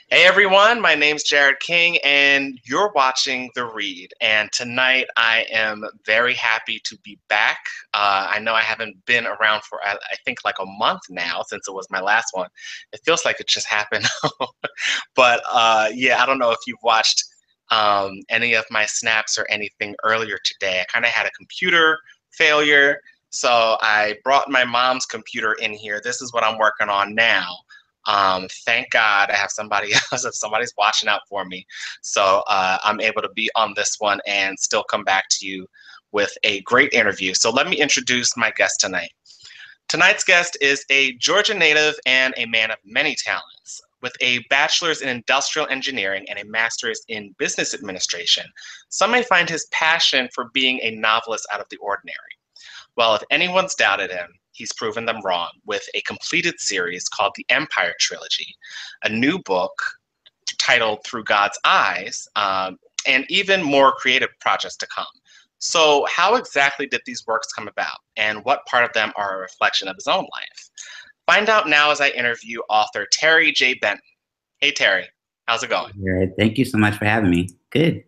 Hey everyone, my name's Jarrod King, and you're watching The Read. And tonight I am very happy to be back. I know I haven't been around for, I think, like a month now since it was my last one. It feels like it just happened. But yeah, I don't know if you've watched any of my snaps or anything earlier today. I kind of had a computer failure, so I brought my mom's computer in here. This is what I'm working on now. Thank God I have somebody else, if somebody's watching out for me. So I'm able to be on this one and still come back to you with a great interview. So let me introduce my guest tonight. Tonight's guest is a Georgia native and a man of many talents. With a bachelor's in industrial engineering and a master's in business administration, some may find his passion for being a novelist out of the ordinary. Well, if anyone's doubted him, he's proven them wrong with a completed series called the Empire Trilogy, a new book titled Through God's Eyes, and even more creative projects to come. So, how exactly did these works come about, and what part of them are a reflection of his own life? Find out now as I interview author Terry J. Benton. Hey, Terry, how's it going? Jarrod, thank you so much for having me. Good.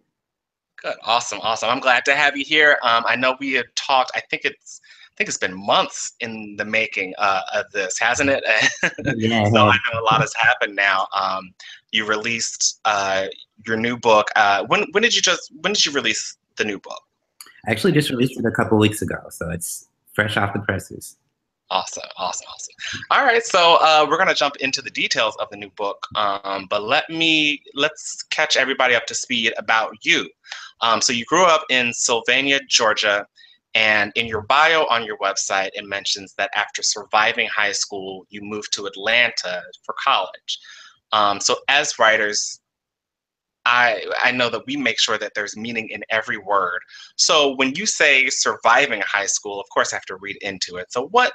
Good, awesome, awesome. I'm glad to have you here. I know we had talked. I think it's been months in the making of this, hasn't it? Yeah, it So I has. know a lot has happened now. You released your new book. When did you release the new book? I actually just released it a couple weeks ago, so it's fresh off the presses. Awesome, awesome, awesome. All right, so we're gonna jump into the details of the new book, but let's catch everybody up to speed about you. So you grew up in Sylvania, Georgia, and in your bio on your website, it mentions that after surviving high school, you moved to Atlanta for college. So as writers, I know that we make sure that there's meaning in every word. So when you say surviving high school, of course I have to read into it. So what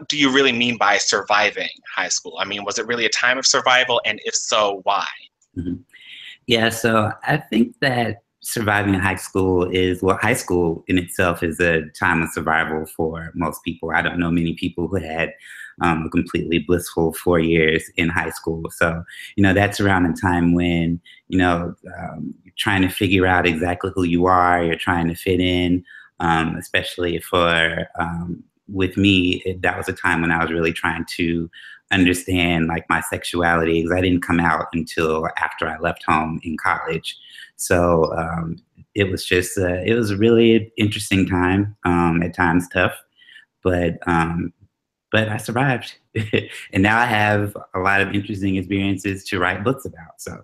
do you really mean by surviving high school? I mean, was it really a time of survival? And if so, why? Mhm. Yeah, so I think that surviving high school high school in itself is a time of survival for most people. I don't know many people who had a completely blissful 4 years in high school. So, that's around a time when, you're trying to figure out exactly who you are, you're trying to fit in, especially with me, that was a time when I was really trying to understand like my sexuality because I didn't come out until after I left home in college. So it was a really interesting time, at times tough, but but I survived, and now I have a lot of interesting experiences to write books about. So.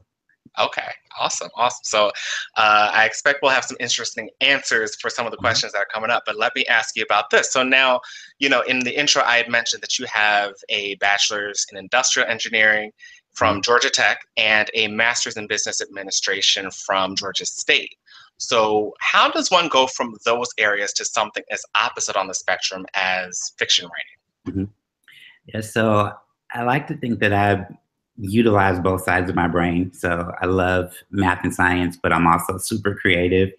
Okay, awesome, awesome. So I expect we'll have some interesting answers for some of the Mhm. questions that are coming up, but let me ask you about this. So now, in the intro, I had mentioned that you have a bachelor's in industrial engineering from Georgia Tech and a master's in business administration from Georgia State. So how does one go from those areas to something as opposite on the spectrum as fiction Mhm. Yeah, so I like to think that I utilize both sides of my brain. So I love math and science, but I'm also super creative.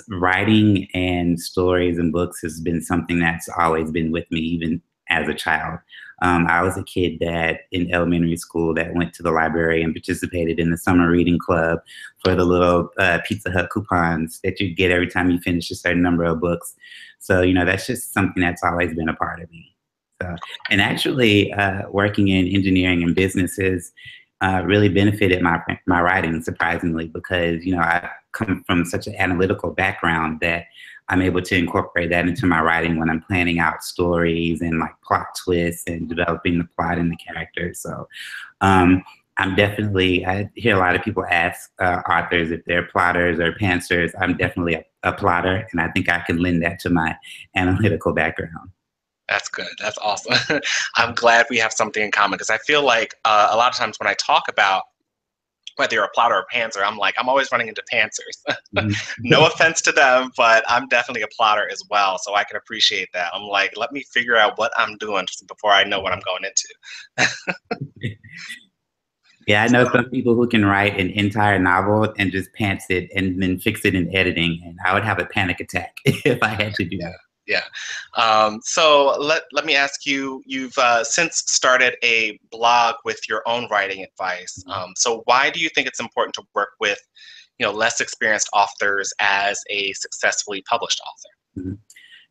Writing and stories and books has been something that's always been with me, even as a child. I was a kid that in elementary school that went to the library and participated in the summer reading club for the little Pizza Hut coupons that you get every time you finish a certain number of books. So, that's just something that's always been a part of me. So, and actually, working in engineering and businesses really benefited my writing, surprisingly, because I come from such an analytical background that I'm able to incorporate that into my writing when I'm planning out stories and like plot twists and developing the plot and the characters. So um, I hear a lot of people ask authors if they're plotters or pantsers. I'm definitely a plotter, and I think I can lend that to my analytical background. That's good. That's awesome. I'm glad we have something in common because I feel like a lot of times when I talk about whether you're a plotter or a pantser, I'm like, I'm always running into pantsers. Mhm. No offense to them, but I'm definitely a plotter as well. So I can appreciate that. I'm like, let me figure out what I'm doing before I know what I'm going into. Yeah, I know So, some people who can write an entire novel and just pants it and then fix it in editing, and I would have a panic attack if I had to do yeah. that. Yeah. So let me ask you, you've since started a blog with your own writing advice. So why do you think it's important to work with, less experienced authors as a successfully published author? Mhm.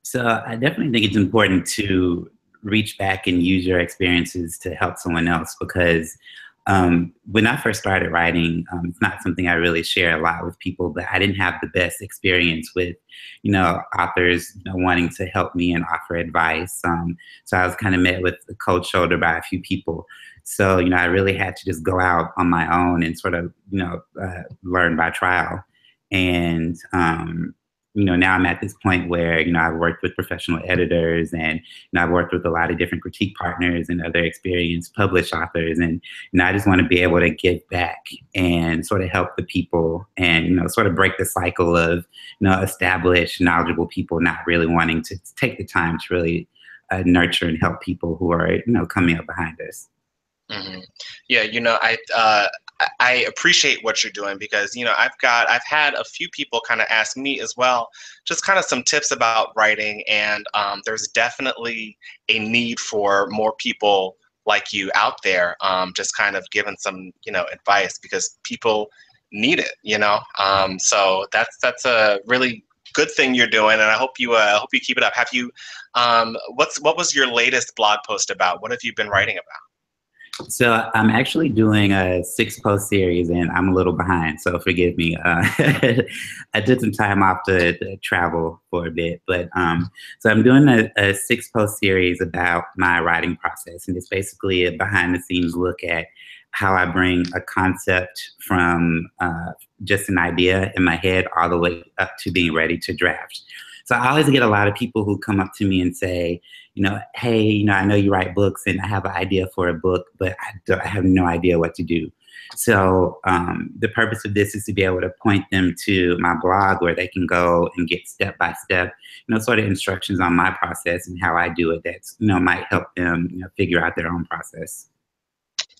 So I definitely think it's important to reach back and use your experiences to help someone else because when I first started writing, it's not something I really share a lot with people, but I didn't have the best experience with, authors wanting to help me and offer advice. So I was kind of met with a cold shoulder by a few people. So, I really had to just go out on my own and sort of, learn by trial. And, now I'm at this point where, I've worked with professional editors and, I've worked with a lot of different critique partners and other experienced published authors. And, I just want to be able to give back and sort of help the people and, sort of break the cycle of, established, knowledgeable people not really wanting to take the time to really nurture and help people who are, coming up behind us. Hmm. Yeah, I appreciate what you're doing because I've had a few people kind of ask me as well, just kind of some tips about writing, and there's definitely a need for more people like you out there, just kind of giving some advice because people need it. So that's a really good thing you're doing, and I hope you keep it up. Have you what was your latest blog post about? What have you been writing about? So I'm actually doing a 6-post series, and I'm a little behind, so forgive me. I took some time off to travel for a bit, but so I'm doing a 6-post series about my writing process, and it's basically a behind-the-scenes look at how I bring a concept from just an idea in my head all the way up to being ready to draft. So I always get a lot of people who come up to me and say, hey, I know you write books and I have an idea for a book, but I have no idea what to do. So the purpose of this is to be able to point them to my blog where they can go and get step by step, sort of instructions on my process and how I do it that's, might help them, figure out their own process.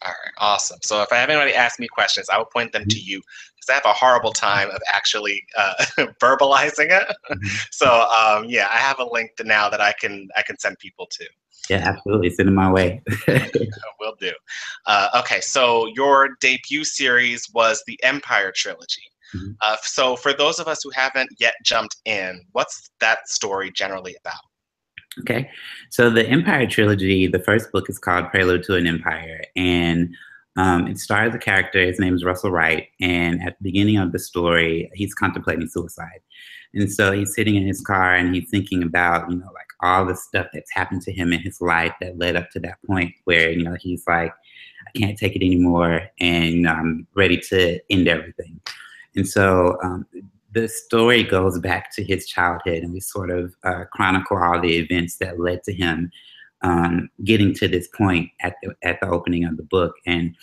All right, awesome. So if I have anybody ask me questions, I will point them to you because I have a horrible time of actually verbalizing it. Mhm. So yeah, I have a link to now that I can send people to. Yeah, absolutely. Send them my way. Will do. Okay, so your debut series was the Empire trilogy. Mhm. So for those of us who haven't yet jumped in, what's that story generally about? Okay. So the Empire trilogy, the first book is called Prelude to an Empire. And it stars a character, his name is Russell Wright. And at the beginning of the story, he's contemplating suicide. And so he's sitting in his car and he's thinking about, like all the stuff that's happened to him in his life that led up to that point where, he's like, I can't take it anymore. And, I'm ready to end everything. And so the story goes back to his childhood, and we sort of chronicle all the events that led to him getting to this point at the opening of the book. And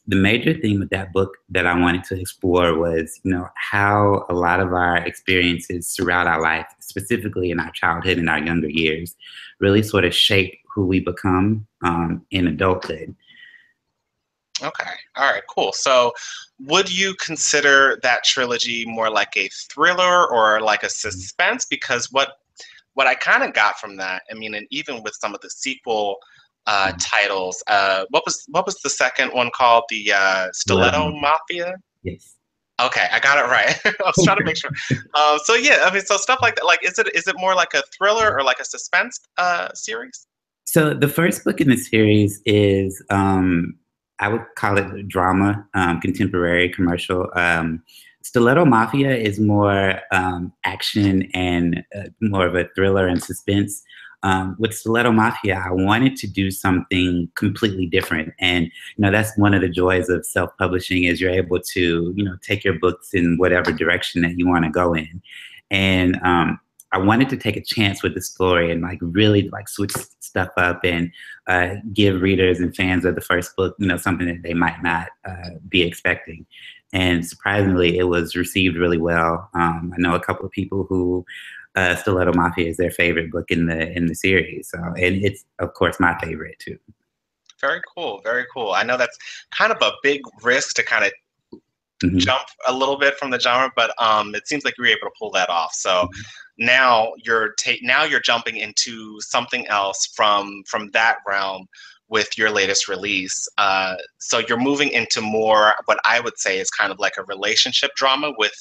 the major theme of that book that I wanted to explore was, how a lot of our experiences throughout our life, specifically in our childhood and our younger years, really sort of shape who we become in adulthood. Okay. All right, cool. So would you consider that trilogy more like a thriller or like a suspense? Because what I kind of got from that, I mean, and even with some of the sequel Mhm. titles, what was the second one called? The Stiletto Mafia? Yes. Okay, I got it right. I was trying to make sure. So yeah, I mean, so stuff like that. Like, is it more like a thriller or like a suspense series? So the first book in the series is, I would call it drama, contemporary, commercial. Stiletto Mafia is more action and more of a thriller and suspense. With Stiletto Mafia, I wanted to do something completely different, and that's one of the joys of self-publishing is you're able to take your books in whatever direction that you want to go in, and I wanted to take a chance with the story and like really like switch stuff up and give readers and fans of the first book, something that they might not be expecting. And surprisingly, it was received really well. I know a couple of people who Stiletto Mafia is their favorite book in the series, so and it's of course my favorite too. Very cool. Very cool. I know that's kind of a big risk to kind of Hmm. jump a little bit from the genre, but it seems like you were able to pull that off. So now you're jumping into something else from that realm with your latest release. So you're moving into more what I would say is kind of like a relationship drama with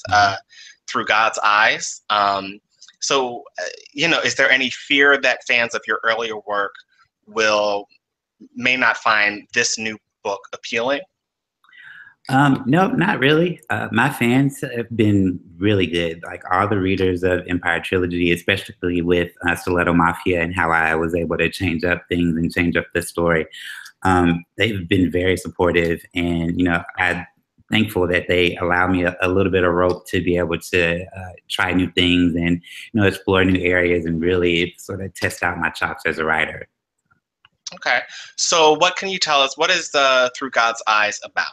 Through God's Eyes. Is there any fear that fans of your earlier work may not find this new book appealing? No, not really. My fans have been really good. Like all the readers of Empire Trilogy, especially with Stiletto Mafia and how I was able to change up things and change up the story. They've been very supportive, and I'm thankful that they allow me a little bit of rope to be able to try new things and explore new areas and really sort of test out my chops as a writer. Okay, so what can you tell us? What is the Through God's Eyes about?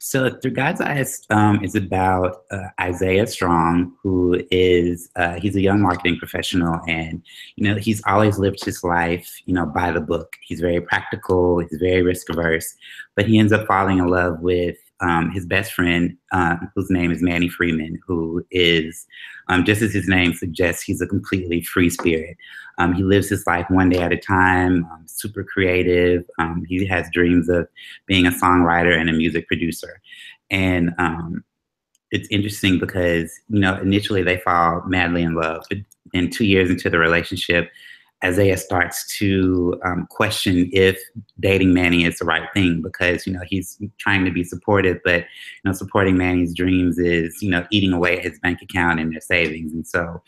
So Through God's Eyes is about Isaiah Strong, who is he's a young marketing professional, and he's always lived his life by the book. He's very practical, he's very risk averse, but he ends up falling in love with his best friend, whose name is Manny Freeman, who is just as his name suggests, he's a completely free spirit. He lives his life one day at a time, super creative. He has dreams of being a songwriter and a music producer. And it's interesting because, initially they fall madly in love. But 2 years into the relationship, Isaiah starts to question if dating Manny is the right thing because, he's trying to be supportive, but, supporting Manny's dreams is, eating away at his bank account and their savings. And so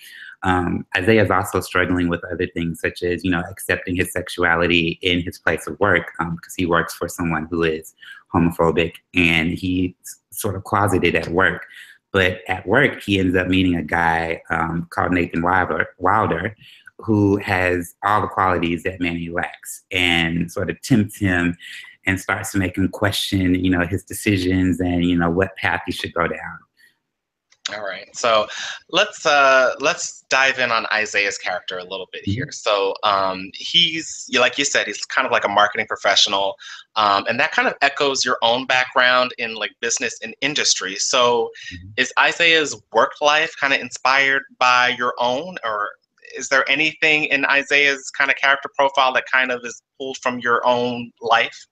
Isaiah is also struggling with other things such as, accepting his sexuality in his place of work because he works for someone who is homophobic and he's sort of closeted at work. But at work, he ends up meeting a guy called Nathan Wilder, who has all the qualities that Manny lacks and sort of tempts him and starts to make him question, his decisions and, what path he should go down. All right. So let's dive in on Isaiah's character a little bit here. So he's, like you said, he's kind of like a marketing professional. And that kind of echoes your own background in like business and industry. So is Isaiah's work life kind of inspired by your own, or is there anything in Isaiah's kind of character profile that kind of is pulled from your own life?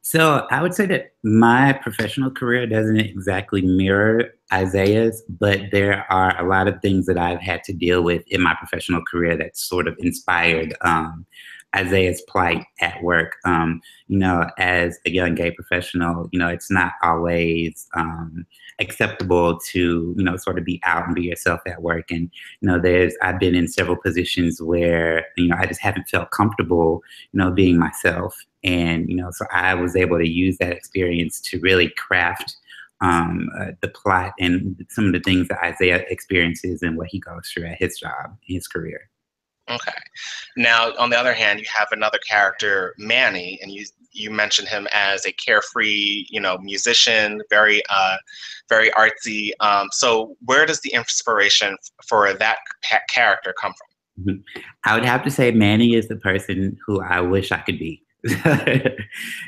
So I would say that my professional career doesn't exactly mirror Isaiah's, but there are a lot of things that I've had to deal with in my professional career that sort of inspired Isaiah's plight at work. As a young gay professional, it's not always acceptable to, sort of be out and be yourself at work. And, I've been in several positions where, I just haven't felt comfortable, being myself. And, so I was able to use that experience to really craft the plot and some of the things that Isaiah experiences and what he goes through at his job, his career. Okay. Now, on the other hand, you have another character, Manny, and you mentioned him as a carefree, musician, very artsy. So where does the inspiration for that character come from? I would have to say Manny is the person who I wish I could be.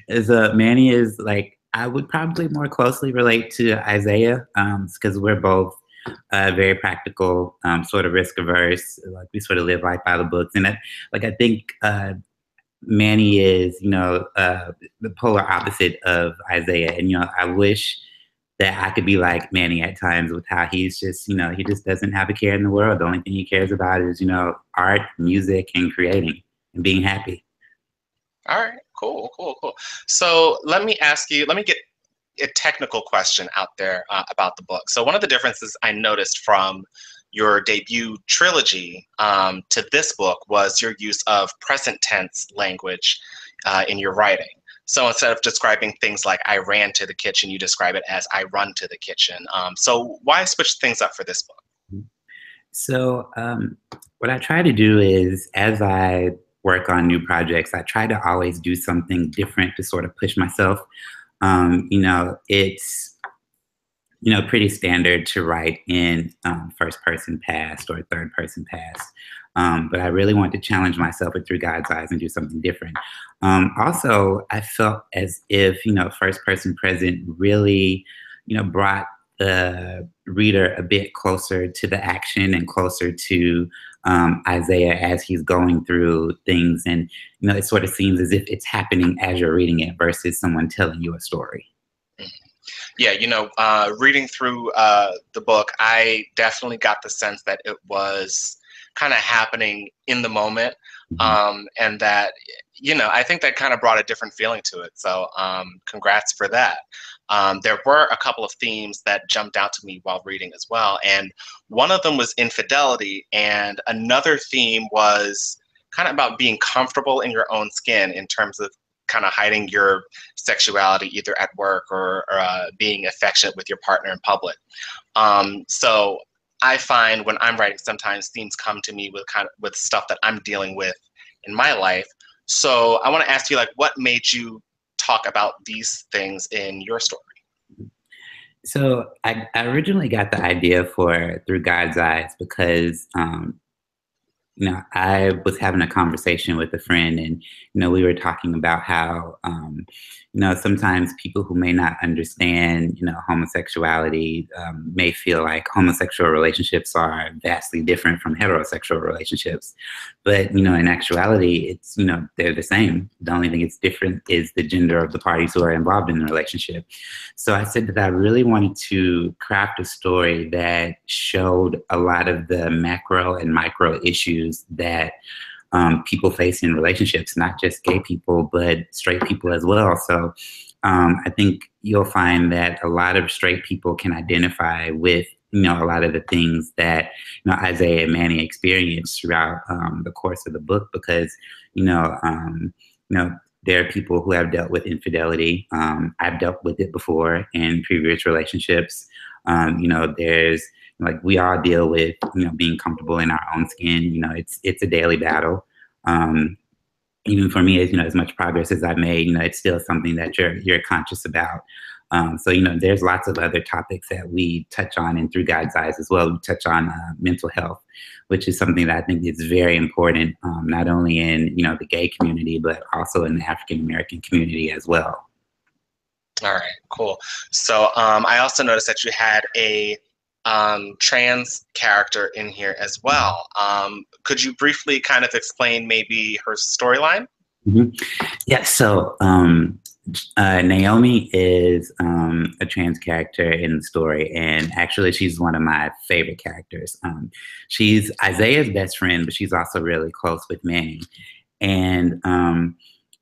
Manny is like, I would probably more closely relate to Isaiah because we're both very practical, sort of risk averse. Like we sort of live life by the books, and I think Manny is, the polar opposite of Isaiah. And I wish that I could be like Manny at times with how he's just, he just doesn't have a care in the world. The only thing he cares about is, art, music, and creating and being happy. All right, cool. So let me get a technical question out there about the book. So one of the differences I noticed from your debut trilogy to this book was your use of present tense language in your writing. So instead of describing things like I ran to the kitchen, you describe it as I run to the kitchen. So why switch things up for this book? So what I try to do is, as I work on new projects, I try to always do something different to sort of push myself. It's, pretty standard to write in first person past or third person past. But I really want to challenge myself with Through God's Eyes and do something different. Also, I felt as if, first person present really, brought the reader a bit closer to the action and closer to Isaiah as he's going through things. And, it sort of seems as if it's happening as you're reading it versus someone telling you a story. Yeah, reading through the book, I definitely got the sense that it was kind of happening in the moment. And that, I think that kind of brought a different feeling to it. So congrats for that. There were a couple of themes that jumped out to me while reading as well. And one of them was infidelity. And another theme was kind of about being comfortable in your own skin in terms of kind of hiding your sexuality either at work or being affectionate with your partner in public. So I find when I'm writing, sometimes themes come to me with stuff that I'm dealing with in my life. So I want to ask you, like, what made you talk about these things in your story? So I originally got the idea for Through God's Eyes because I was having a conversation with a friend, and we were talking about how sometimes people who may not understand homosexuality may feel like homosexual relationships are vastly different from heterosexual relationships, but in actuality, it's they're the same. The only thing that's different is the gender of the parties who are involved in the relationship. So I said that I really wanted to craft a story that showed a lot of the macro and micro issues that people face in relationships, not just gay people, but straight people as well. So I think you'll find that a lot of straight people can identify with a lot of the things that Isaiah and Manny experienced throughout the course of the book, because there are people who have dealt with infidelity. I've dealt with it before in previous relationships. There's we all deal with being comfortable in our own skin. It's a daily battle. Even for me, as much progress as I've made, it's still something that you're conscious about. So there's lots of other topics that we touch on in Through God's Eyes as well. We touch on mental health, which is something that I think is very important, not only in the gay community, but also in the African American community as well. All right, cool. So I also noticed that you had a trans character in here as well. Could you briefly kind of explain maybe her storyline? Yeah, so Naomi is a trans character in the story, and actually she's one of my favorite characters. She's Isaiah's best friend, but she's also really close with Manny. And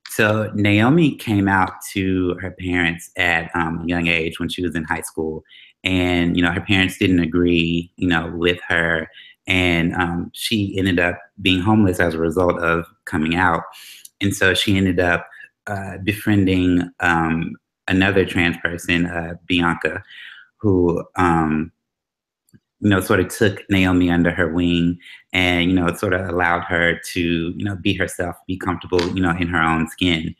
so Naomi came out to her parents at a young age when she was in high school. And, her parents didn't agree, with her. And she ended up being homeless as a result of coming out. And so she ended up befriending another trans person, Bianca, who, sort of took Naomi under her wing and, it sort of allowed her to, be herself, be comfortable, in her own skin.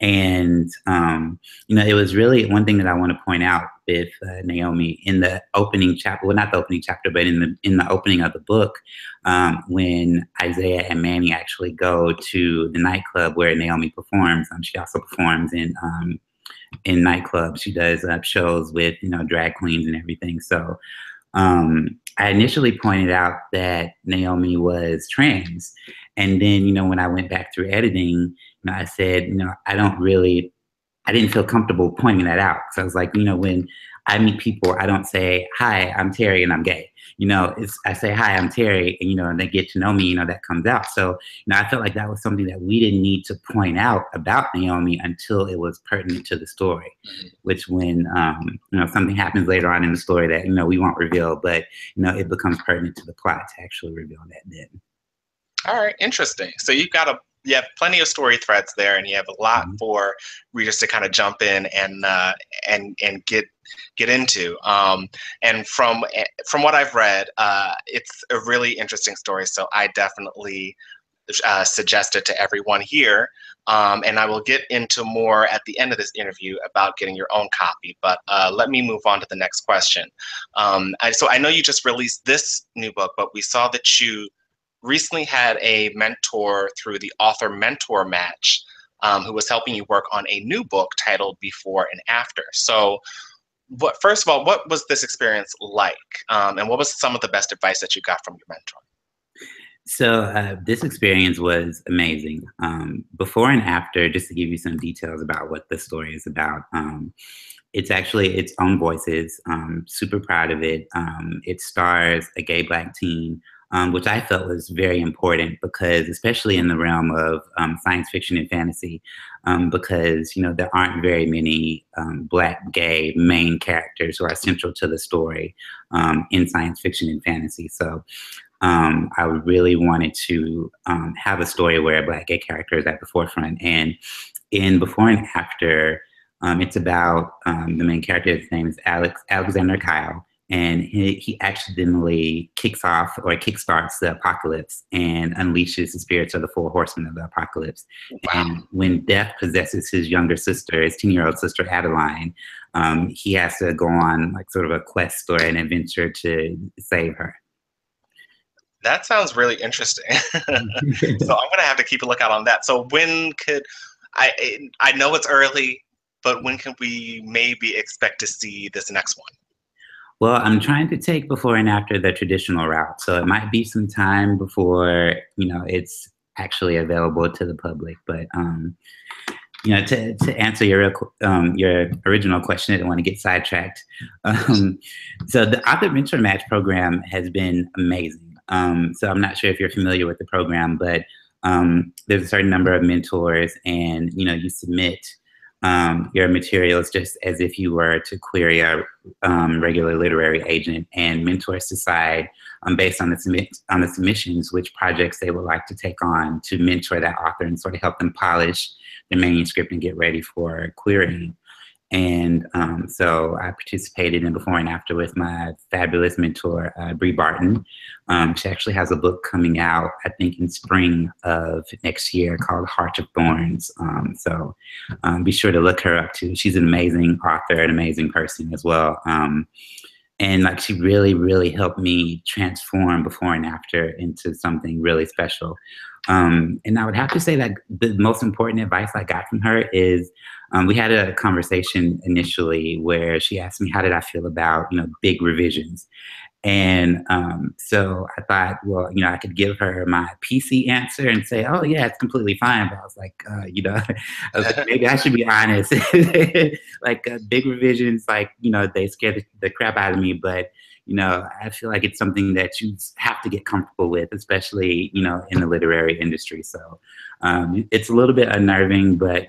And, it was really one thing that I want to point out with Naomi in the opening chapter, well, not the opening chapter, but in the opening of the book, when Isaiah and Manny actually go to the nightclub where Naomi performs. She also performs in nightclubs. She does shows with, drag queens and everything. So I initially pointed out that Naomi was trans. And then, when I went back through editing, I said, I didn't feel comfortable pointing that out. So I was like, when I meet people, I don't say, hi, I'm Terry and I'm gay. I say, hi, I'm Terry, and they get to know me, that comes out. So, I felt like that was something that we didn't need to point out about Naomi until it was pertinent to the story, which when, something happens later on in the story that, we won't reveal, but, it becomes pertinent to the plot to actually reveal that then. All right, interesting. So you have plenty of story threads there, and you have a lot for readers to kind of jump in and get into. And from what I've read, it's a really interesting story. So I definitely suggest it to everyone here. And I will get into more at the end of this interview about getting your own copy. But let me move on to the next question. So I know you just released this new book, but we saw that you recently had a mentor through the author mentor match who was helping you work on a new book titled Before and After. So first of all, what was this experience like? And what was some of the best advice that you got from your mentor? So this experience was amazing. Before and after, just to give you some details about what the story is about. It's actually its own voices. Super proud of it. It stars a gay Black teen, which I felt was very important because, especially in the realm of science fiction and fantasy, because there aren't very many Black gay main characters who are central to the story in science fiction and fantasy. So I really wanted to have a story where a Black gay character is at the forefront. And in Before and After, it's about the main character. His name is Alexander Kyle, and he accidentally kickstarts the apocalypse and unleashes the spirits of the four horsemen of the apocalypse. Wow. And when death possesses his younger sister, his 10-year-old sister Adeline, he has to go on like sort of a quest or an adventure to save her. That sounds really interesting. So I'm gonna have to keep a lookout on that. So when could I know it's early, but when can we maybe expect to see this next one? Well, I'm trying to take Before and After the traditional route. So it might be some time before, it's actually available to the public. But, to answer your original question, I didn't want to get sidetracked. So the Author Mentor Match program has been amazing. So I'm not sure if you're familiar with the program, but there's a certain number of mentors, and you submit your materials just as if you were to query a regular literary agent, and mentors decide based on the submissions which projects they would like to take on to mentor that author and sort of help them polish the manuscript and get ready for querying. And so I participated in Before and After with my fabulous mentor, Bree Barton. She actually has a book coming out, I think, in spring of next year called Heart of Thorns. So be sure to look her up too. She's an amazing author, an amazing person as well. And like she really, really helped me transform Before and After into something really special. And I would have to say that the most important advice I got from her is we had a conversation initially where she asked me how did I feel about big revisions. And so I thought, well, I could give her my PC answer and say, oh yeah, it's completely fine. But I was like, I was like, maybe I should be honest. Like big revisions, like, they scare the crap out of me. But, I feel like it's something that you have to get comfortable with, especially, in the literary industry. So it's a little bit unnerving, but,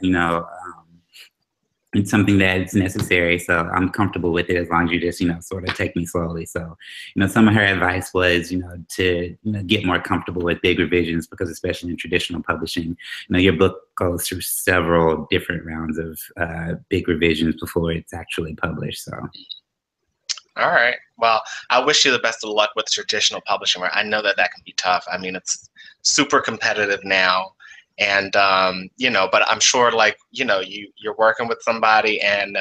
it's something that's necessary. So I'm comfortable with it as long as you just, sort of take me slowly. So, some of her advice was, to get more comfortable with big revisions, because especially in traditional publishing, your book goes through several different rounds of big revisions before it's actually published. So. All right. Well, I wish you the best of luck with traditional publishing. I know that can be tough. I mean, it's super competitive now. And, but I'm sure you're working with somebody, and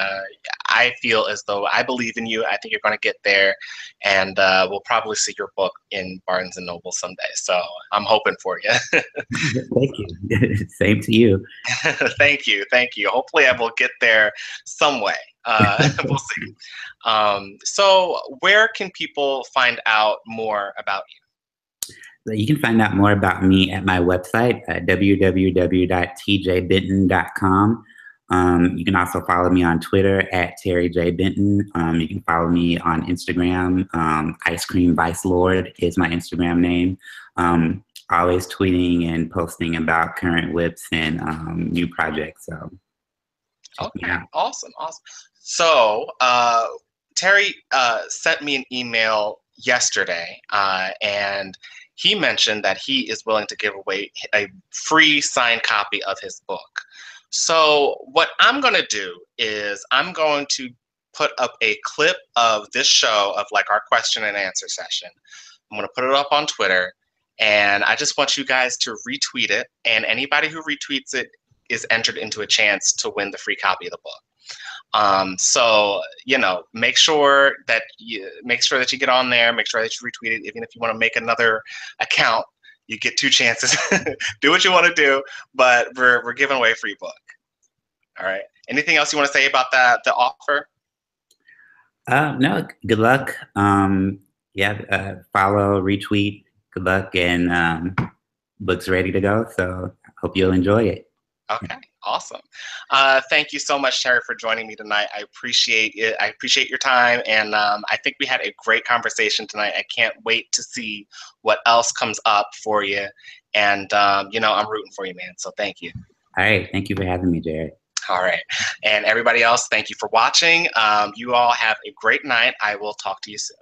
I feel as though I believe in you. I think you're going to get there, and we'll probably see your book in Barnes and Noble someday. So I'm hoping for you. Thank you. Same to you. Thank you. Thank you. Hopefully I will get there some way. We'll see. So where can people find out more about you? You can find out more about me at my website at www.tjbenton.com. You can also follow me on Twitter at Terry J. Benton. You can follow me on Instagram. Ice Cream Vice Lord is my Instagram name. Always tweeting and posting about current whips and new projects. So, okay, awesome. So Terry sent me an email yesterday, and he mentioned that he is willing to give away a free signed copy of his book. So what I'm going to do is I'm going to put up a clip of this show of like our question and answer session. I'm going to put it up on Twitter, and I just want you guys to retweet it. And anybody who retweets it is entered into a chance to win the free copy of the book. So, make sure that you get on there, make sure that you retweet it. Even if you want to make another account, you get 2 chances. Do what you want to do, but we're giving away a free book. All right. Anything else you want to say about the offer? No, good luck. Yeah, follow, retweet. Good luck, and book's ready to go. So hope you'll enjoy it. Okay, awesome. Thank you so much, Terry, for joining me tonight. I appreciate it. I appreciate your time, and I think we had a great conversation tonight. I can't wait to see what else comes up for you. And I'm rooting for you, man. So thank you. All right, thank you for having me, Jarrod. All right, and everybody else, thank you for watching. You all have a great night. I will talk to you soon.